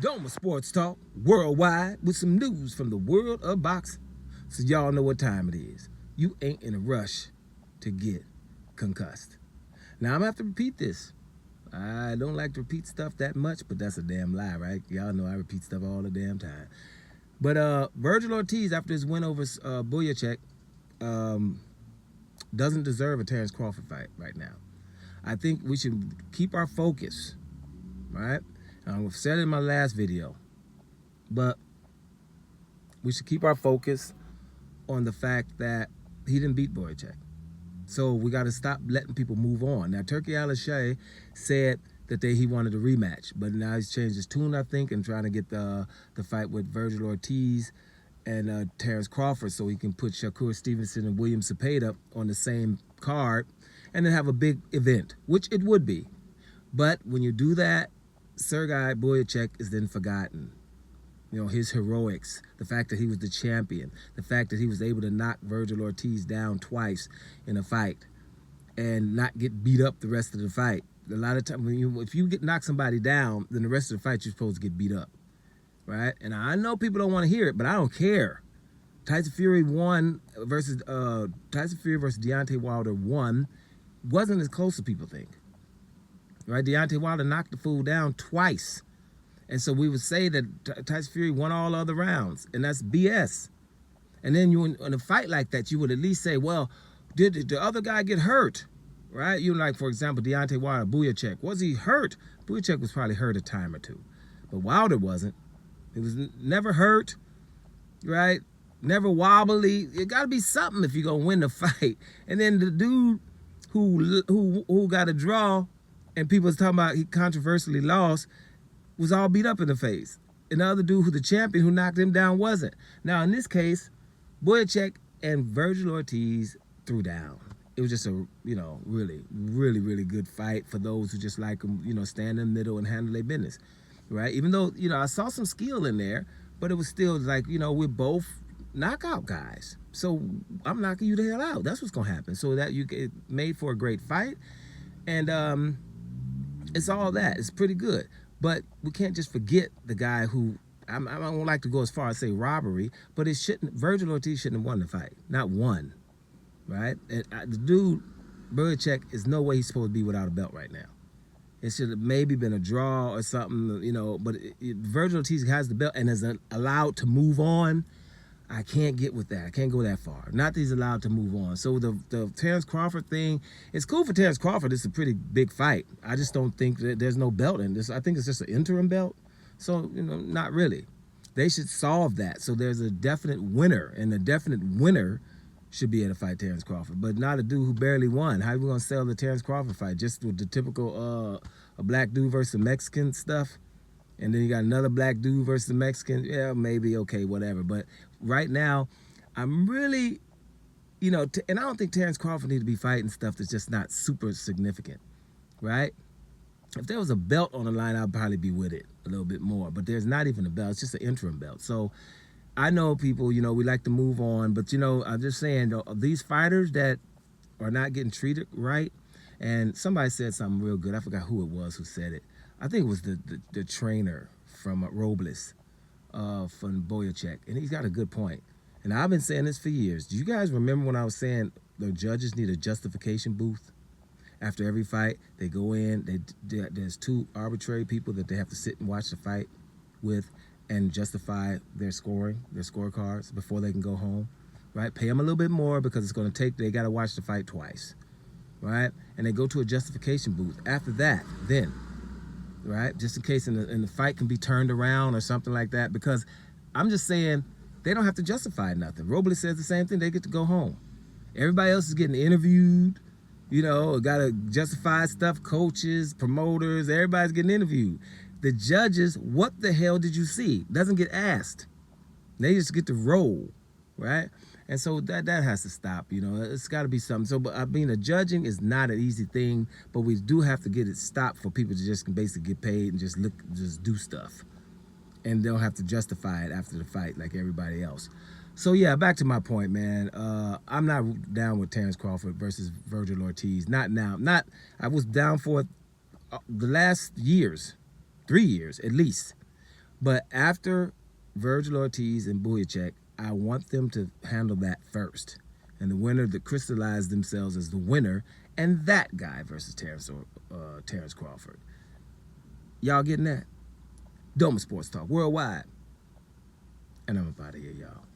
Doma Sports Talk worldwide with some news from the world of boxing. So y'all know what time it is. You ain't in a rush to get concussed. Now I'm gonna have to repeat this. I don't like to repeat stuff that much, but that's a damn lie, right? Y'all know I repeat stuff all the damn time. But Vergil Ortiz, after his win over Buyachek, doesn't deserve a Terence Crawford fight right now. I think we should keep our focus, right? I've said it in my last video, but we should keep our focus on the fact that he didn't beat Buyachek. So we got to stop letting people move on. Now, Turkey Al-Shai said that he wanted a rematch, but now he's changed his tune, I think, and trying to get the fight with Vergil Ortiz and Terence Crawford so he can put Shakur Stevenson and William Cepeda on the same card and then have a big event, which it would be. But when you do that, Sergei Buyachek is then forgotten. You know, his heroics, the fact that he was the champion, the fact that he was able to knock Vergil Ortiz down twice in a fight and not get beat up the rest of the fight. A lot of times, if you knock somebody down, then the rest of the fight you're supposed to get beat up, right? And I know people don't want to hear it, but I don't care. Tyson Fury versus Deontay Wilder wasn't as close as people think. Right, Deontay Wilder knocked the fool down twice. And so we would say that Tyson Fury won all other rounds, and that's BS. And then you, in a fight like that, you would at least say, well, did the other guy get hurt? Right? You like, for example, Deontay Wilder, Buyachek. Was he hurt? Buyachek was probably hurt a time or two. But Wilder wasn't. He was never hurt, right? Never wobbly. It got to be something if you're going to win the fight. And then the dude who got a draw, and people was talking about he controversially lost, was all beat up in the face. And the other dude who the champion who knocked him down wasn't. Now in this case, Buyachek and Vergil Ortiz threw down. It was just a, really, really, really good fight for those who just like them, stand in the middle and handle their business, right? Even though, I saw some skill in there, but it was still like, we're both knockout guys. So I'm knocking you the hell out. That's what's gonna happen. So that it made for a great fight. And it's all that. It's pretty good. But we can't just forget the guy who, I don't like to go as far as say robbery, but Vergil Ortiz shouldn't have won the fight. Not one, right? And the dude, Buyachek, is no way he's supposed to be without a belt right now. It should have maybe been a draw or something, but Vergil Ortiz has the belt and is allowed to move on. I can't get with that. I can't go that far. Not that he's allowed to move on. So the Terence Crawford thing, it's cool for Terence Crawford. It's a pretty big fight. I just don't think that there's no belt in this. I think it's just an interim belt. So, not really. They should solve that. So there's a definite winner, and the definite winner should be able to fight Terence Crawford, but not a dude who barely won. How are we going to sell the Terence Crawford fight? Just with the typical a black dude versus a Mexican stuff? And then you got another black dude versus a Mexican. Yeah, maybe, okay, whatever. But right now, I'm really, and I don't think Terence Crawford need to be fighting stuff that's just not super significant, right? If there was a belt on the line, I'd probably be with it a little bit more. But there's not even a belt. It's just an interim belt. So I know people, we like to move on. But, I'm just saying, these fighters that are not getting treated right, and somebody said something real good. I forgot who it was who said it. I think it was the trainer from Robles, from Buyachek, and he's got a good point. And I've been saying this for years. Do you guys remember when I was saying the judges need a justification booth? After every fight, they go in, there's two arbitrary people that they have to sit and watch the fight with and justify their scoring, their scorecards before they can go home, right? Pay them a little bit more because it's going to take, they got to watch the fight twice, right? And they go to a justification booth. After that, then, right, just in case in the fight can be turned around or something like that, because I'm just saying they don't have to justify nothing. Robles says the same thing. They get to go home. Everybody else is getting interviewed, got to justify stuff. Coaches, promoters, everybody's getting interviewed. The judges, what the hell did you see? Doesn't get asked. They just get to roll, right? And so that has to stop, It's got to be something. So, but the judging is not an easy thing, but we do have to get it stopped for people to just basically get paid and just do stuff. And they don't have to justify it after the fight like everybody else. So, yeah, back to my point, man. I'm not down with Terence Crawford versus Vergil Ortiz. Not now. I was down for it the last years, 3 years at least. But after Vergil Ortiz and Buyachek, I want them to handle that first. And the winner that crystallized themselves as the winner, and that guy versus Terence Crawford. Y'all getting that? Doma Sports Talk Worldwide. And I'm up out of here, y'all.